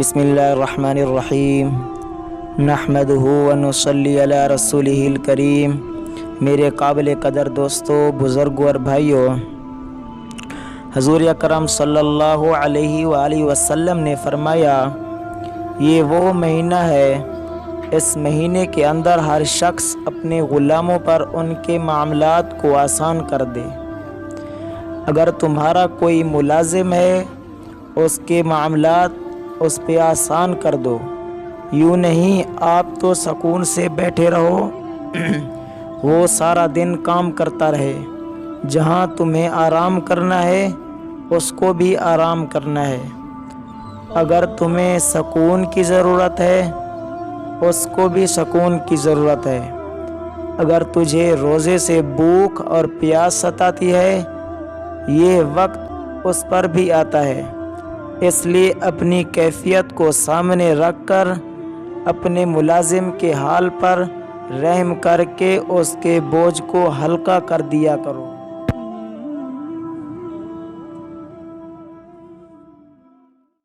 بسم اللہ الرحمن الرحیم نحمدہ ونصلی علی رسولہ الکریم۔ میرے قابل قدر دوستو، بزرگوں اور بھائیوں، حضور اکرم صلی اللہ علیہ وآلہ وسلم نے فرمایا، یہ وہ مہینہ ہے، اس مہینے کے اندر ہر شخص اپنے غلاموں پر ان کے معاملات کو آسان کر دے۔ اگر تمہارا کوئی ملازم ہے، اس کے معاملات اس پہ آسان کر دو۔ یوں نہیں آپ تو سکون سے بیٹھے رہو، وہ سارا دن کام کرتا رہے۔ جہاں تمہیں آرام کرنا ہے اس کو بھی آرام کرنا ہے۔ اگر تمہیں سکون کی ضرورت ہے اس کو بھی سکون کی ضرورت ہے۔ اگر تجھے روزے سے بھوک اور پیاس ستاتی ہے، یہ وقت اس پر بھی آتا ہے۔ اس لیے اپنی کیفیت کو سامنے رکھ کر اپنے ملازم کے حال پر رحم کر کے اس کے بوجھ کو ہلکا کر دیا کرو۔